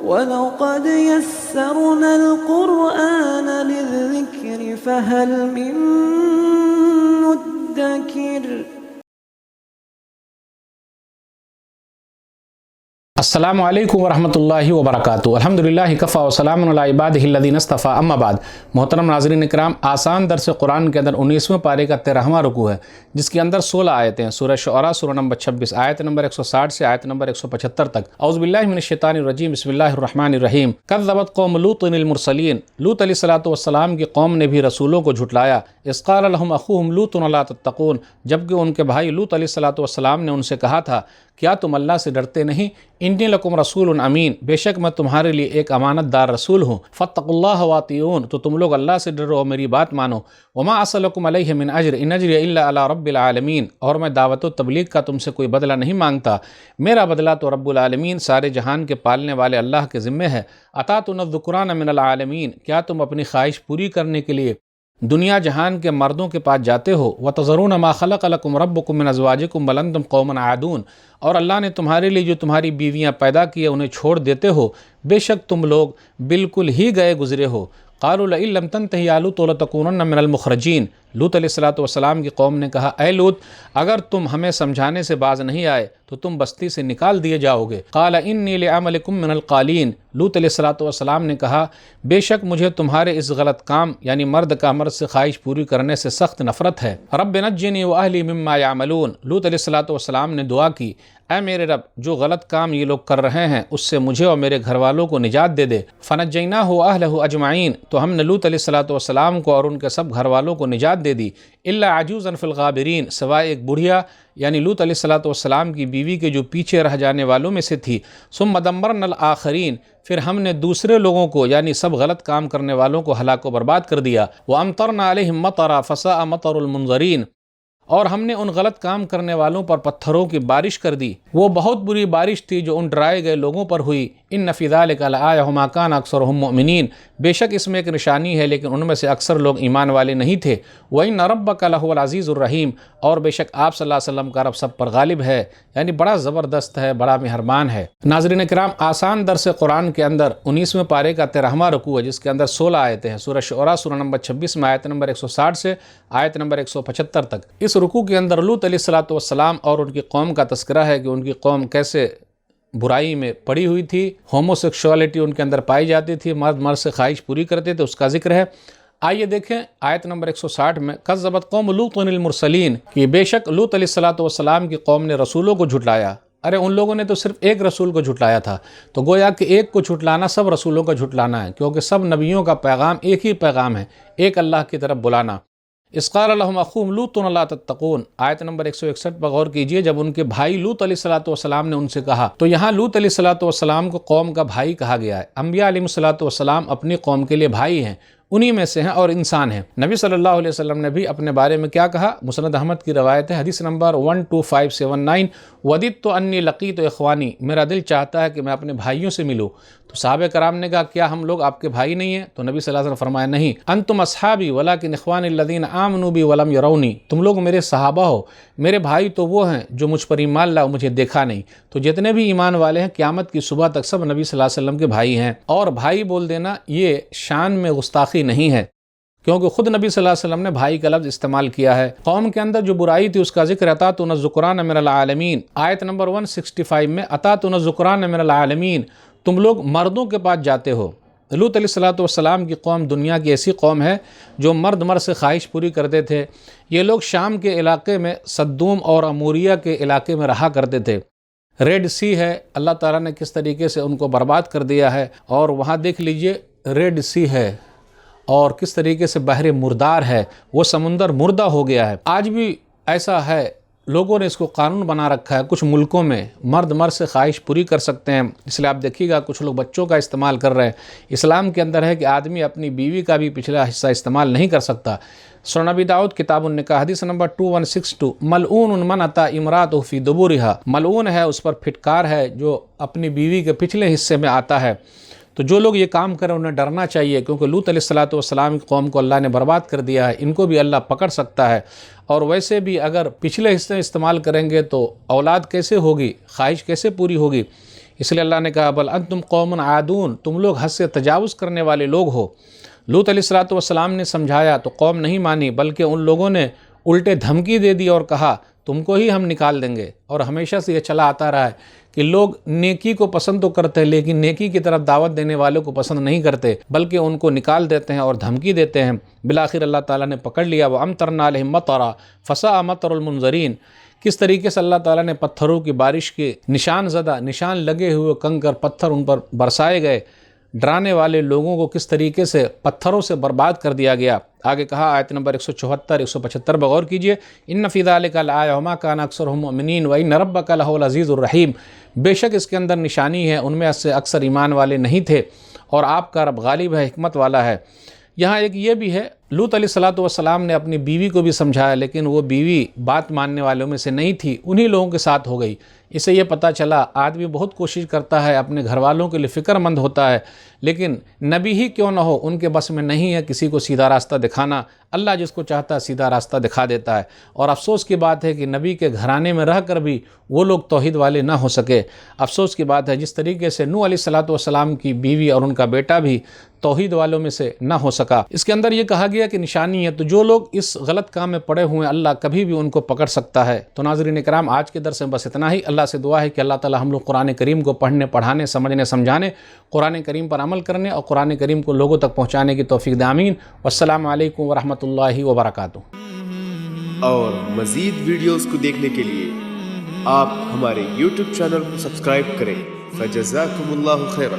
وَلَقَدْ يَسَّرْنَا الْقُرْآنَ لِلذِّكْرِ فَهَلْ مِن مُّدَّكِرٍ۔ السلام علیکم ورحمۃ اللہ وبرکاتہ۔ الحمدللہ کفا وسلام علی عبادہ الذین اصطفیٰ، اما بعد۔ محترم ناظرین اکرام، آسان درس قرآن کے اندر 19ویں پارے کا 13واں رکوع ہے، جس کے اندر 16 آیتیں ہیں۔ سورہ شعراء سورہ نمبر 26 آیت نمبر 160 سے آیت نمبر 175 تک۔ اعوذ باللہ من الشیطان الرجیم، بسم اللہ الرحمن الرحیم۔ کذبت قوم لوط المرسلین، لوط علیہ السلام کی قوم نے بھی رسولوں کو جھٹلایا۔ اذ قال لهم اخوهم لوط الا تتقون، جبکہ ان کے بھائی لوط علیہ السلام نے ان سے کہا تھا، کیا تم اللہ سے ڈرتے نہیں؟ انی لکم رسول امین، بے شک میں تمہارے لیے ایک امانت دار رسول ہوں۔ فاتقوا اللہ واطیعون، تو تم لوگ اللہ سے ڈرو اور میری بات مانو۔ وما اسألکم علیہ من اجر ان اجری الا علی رب العالمین، اور میں دعوت و تبلیغ کا تم سے کوئی بدلہ نہیں مانگتا، میرا بدلہ تو رب العالمین، سارے جہان کے پالنے والے اللہ کے ذمے ہے۔ اتاتون الذکران من العالمین، کیا تم اپنی خواہش پوری کرنے کے لیے دنیا جہان کے مردوں کے پاس جاتے ہو؟ وَتَذَرُونَ مَا خَلَقَ لَكُمْ رَبُّكُم مِّنْ أَزْوَاجِكُمْ بَلْ أَنتُمْ قَوْمٌ عَادُونَ، اور اللہ نے تمہارے لیے جو تمہاری بیویاں پیدا کی ہے انہیں چھوڑ دیتے ہو، بے شک تم لوگ بالکل ہی گئے گزرے ہو۔ قالوا لئن لم تنتهِ يا لوط لتكونن من المخرجين، لوط علیہ السلام کی قوم نے کہا، اے لوط، اگر تم ہمیں سمجھانے سے باز نہیں آئے تو تم بستی سے نکال دیے جاؤ گے۔ قال انی لعملکم من القالین، لوط علیہ السلام نے کہا، بے شک مجھے تمہارے اس غلط کام یعنی مرد کا مرد سے خواہش پوری کرنے سے سخت نفرت ہے۔ رب نجنی واہلی مما یعملون، لوط علیہ السلام نے دعا کی، اے میرے رب، جو غلط کام یہ لوگ کر رہے ہیں اس سے مجھے اور میرے گھر والوں کو نجات دے دے۔ فنجیناہ واہلہ اجمعین، تو ہم نے لوط علیہ السلام کو اور ان کے سب گھر والوں کو نجات دے دی۔ الا عجوزا فی الغابرین، سوائے ایک بڑھیا یعنی لوط علیہ السلام کی بیوی کے جو پیچھے رہ جانے والوں میں سے تھی۔ ثم دمرنا الآخرین، پھر ہم نے دوسرے لوگوں کو یعنی سب غلط کام کرنے والوں کو ہلاک و برباد کر دیا۔ وامطرنا علیہم مطرا فساء مطر المنظرین، اور ہم نے ان غلط کام کرنے والوں پر پتھروں کی بارش کر دی، وہ بہت بری بارش تھی جو ان ڈرائے گئے لوگوں پر ہوئی۔ ان فی ذلک لآیہ وما کان اکثرهم مؤمنین، بے شک اس میں ایک نشانی ہے لیکن ان میں سے اکثر لوگ ایمان والے نہیں تھے۔ وان ربک لہو العزیز الرحیم، اور بے شک آپ صلی اللہ علیہ وسلم کا رب سب پر غالب ہے، یعنی بڑا زبردست ہے، بڑا مہربان ہے۔ ناظرین کرام، آسان درس قرآن کے اندر 19ویں پارے کا 13واں رکوع ہے، جس کے اندر 16 آیتیں ہیں۔ سورہ شعراء سورہ نمبر 26 میں آیت نمبر 160 سے آیت نمبر 175 تک۔ اس رکوع کے اندر لوط علیہ السلام اور ان کی قوم کا تذکرہ ہے کہ ان کی قوم کیسے برائی میں پڑی ہوئی تھی، ہوموسیکشوالٹی ان کے اندر پائی جاتی تھی، مرد مرد سے خواہش پوری کرتے تھے، اس کا ذکر ہے۔ آئیے دیکھیں آیت نمبر 160 میں، کذبت قوم لوط المرسلین، کہ بے شک لوط علیہ السلام کی قوم نے رسولوں کو جھٹلایا۔ ارے ان لوگوں نے تو صرف ایک رسول کو جھٹلایا تھا، تو گویا کہ ایک کو جھٹلانا سب رسولوں کا جھٹلانا ہے، کیونکہ سب نبیوں کا پیغام ایک ہی پیغام ہے، ایک اللہ کی طرف بلانا۔ اذ قال لهم اخوهم لوط لا تتقون، آیت نمبر 161 پر غور کیجئے، جب ان کے بھائی لوط علیہ السلام نے ان سے کہا، تو یہاں لوط علیہ السلام کو قوم کا بھائی کہا گیا ہے۔ انبیاء علیہ السلام اپنی قوم کے لیے بھائی ہیں، انہی میں سے ہیں اور انسان ہیں۔ نبی صلی اللہ علیہ وسلم نے بھی اپنے بارے میں کیا کہا؟ مسند احمد کی روایت ہے، حدیث نمبر 12579، وددت انی لقیت اخوانی، میرا دل چاہتا ہے کہ میں اپنے بھائیوں سے ملوں۔ تو صحابہ کرام نے کہا، کیا ہم لوگ آپ کے بھائی نہیں ہیں؟ تو نبی صلی اللہ علیہ وسلم فرمایا، نہیں، انتم اصحابی ولکن اخوانی الذین آمنوا بی ولم یرونی، تم لوگ میرے صحابہ ہو، میرے بھائی تو وہ ہیں جو مجھ پر ایمان لائے، مجھے دیکھا نہیں۔ تو جتنے بھی ایمان والے ہیں قیامت کی صبح تک سب نبی صلی اللہ علیہ وسلم کے بھائی ہیں، اور بھائی بول دینا یہ شان میں گستاخی نہیں ہے، کیونکہ خود نبی صلی اللہ علیہ وسلم نے بھائی کا لفظ استعمال کیا ہے۔ قوم کے اندر جو برائی تھی اس کا ذکر اتاتون الذکران من العالمین، آیت نمبر 165 میں، اتاتون الذکران من العالمین، تم لوگ مردوں کے پاس جاتے ہو۔ لوط علیہ السلام کی قوم دنیا کی ایسی قوم ہے جو مرد مرد سے خواہش پوری کرتے تھے۔ یہ لوگ شام کے علاقے میں صدوم اور اموریہ کے علاقے میں رہا کرتے تھے۔ ریڈ سی ہے، اللہ تعالیٰ نے کس طریقے سے ان کو برباد کر دیا ہے، اور وہاں دیکھ لیجئے ریڈ سی ہے اور کس طریقے سے بحر مردار ہے، وہ سمندر مردہ ہو گیا ہے۔ آج بھی ایسا ہے، لوگوں نے اس کو قانون بنا رکھا ہے، کچھ ملکوں میں مرد مرد سے خواہش پوری کر سکتے ہیں، اس لیے آپ دیکھیے گا کچھ لوگ بچوں کا استعمال کر رہے ہیں۔ اسلام کے اندر ہے کہ آدمی اپنی بیوی کا بھی پچھلا حصہ استعمال نہیں کر سکتا۔ سنن ابی داؤد کتاب النکاح حدیث نمبر 2162، ملعون من اتی امرأته فی دبورها، ملعون ہے اس پر پھٹکار ہے جو اپنی بیوی کے پچھلے حصے میں آتا ہے۔ تو جو لوگ یہ کام کریں انہیں ڈرنا چاہیے، کیونکہ لوط علیہ السلام کی قوم کو اللہ نے برباد کر دیا ہے، ان کو بھی اللہ پکڑ سکتا ہے۔ اور ویسے بھی اگر پچھلے حصے استعمال کریں گے تو اولاد کیسے ہوگی، خواہش کیسے پوری ہوگی، اس لیے اللہ نے کہا بل انتم قوم عادون، تم لوگ حد سے تجاوز کرنے والے لوگ ہو۔ لوط علیہ السلام نے سمجھایا تو قوم نہیں مانی، بلکہ ان لوگوں نے الٹے دھمکی دے دی اور کہا تم کو ہی ہم نکال دیں گے۔ اور ہمیشہ سے یہ چلا آتا رہا ہے کہ لوگ نیکی کو پسند تو کرتے ہیں لیکن نیکی کی طرف دعوت دینے والوں کو پسند نہیں کرتے، بلکہ ان کو نکال دیتے ہیں اور دھمکی دیتے ہیں۔ بالآخر اللہ تعالیٰ نے پکڑ لیا، وَأَمْطَرْنَا عَلَيْهِم مَطَرًا فَسَاءَ مَطَرُ الْمُنذَرِينَ۔ کس طریقے سے اللہ تعالیٰ نے پتھروں کی بارش کے نشان لگے ہوئے کنکر پتھر ان پر برسائے گئے، ڈرانے والے لوگوں کو کس طریقے سے پتھروں سے برباد کر دیا گیا۔ آگے کہا آیت نمبر 174 175 بغور کیجئے، ان فی ذلک لآیہ وما کان اکثرهم مؤمنین وان ربک لہو العزیز الرحیم۔ بے شک اس کے اندر نشانی ہے، ان میں سے اکثر ایمان والے نہیں تھے اور آپ کا رب غالب ہے، حکمت والا ہے۔ یہاں ایک یہ بھی ہے، لوط علیہ السلام نے اپنی بیوی کو بھی سمجھایا لیکن وہ بیوی بات ماننے والوں میں سے نہیں تھی، انہی لوگوں کے ساتھ ہو گئی۔ اسے یہ پتہ چلا آدمی بہت کوشش کرتا ہے، اپنے گھر والوں کے لیے فکر مند ہوتا ہے، لیکن نبی ہی کیوں نہ ہو ان کے بس میں نہیں ہے کسی کو سیدھا راستہ دکھانا۔ اللہ جس کو چاہتا ہے سیدھا راستہ دکھا دیتا ہے، اور افسوس کی بات ہے کہ نبی کے گھرانے میں رہ کر بھی وہ لوگ توحید والے نہ ہو سکے۔ افسوس کی بات ہے جس طریقے سے نوح علیہ السلام کی بیوی اور ان کا بیٹا بھی توحید والوں میں سے نہ ہو سکا۔ اس کے اندر یہ کہا گیا کہ نشانی ہے، تو جو لوگ اس غلط کام میں پڑے ہوئے ہیں اللہ کبھی بھی ان کو پکڑ سکتا ہے۔ تو ناظرین کرام، آج کے درس میں بس اتنا ہی۔ اللہ سے دعا ہے کہ اللہ تعالی ہم لوگ قرآن کریم کو پڑھنے، پڑھانے، سمجھنے، سمجھانے، قرآن کریم پر عمل کرنے اور قرآن کریم کو لوگوں تک پہنچانے کی توفیق دے، آمین۔ والسلام علیکم ورحمۃ اللہ وبرکاتہ۔ اور مزید ویڈیوز کو دیکھنے کے لیے آپ ہمارے YouTube چینل کو سبسکرائب کریں۔ فجزاکم اللہ خیرا۔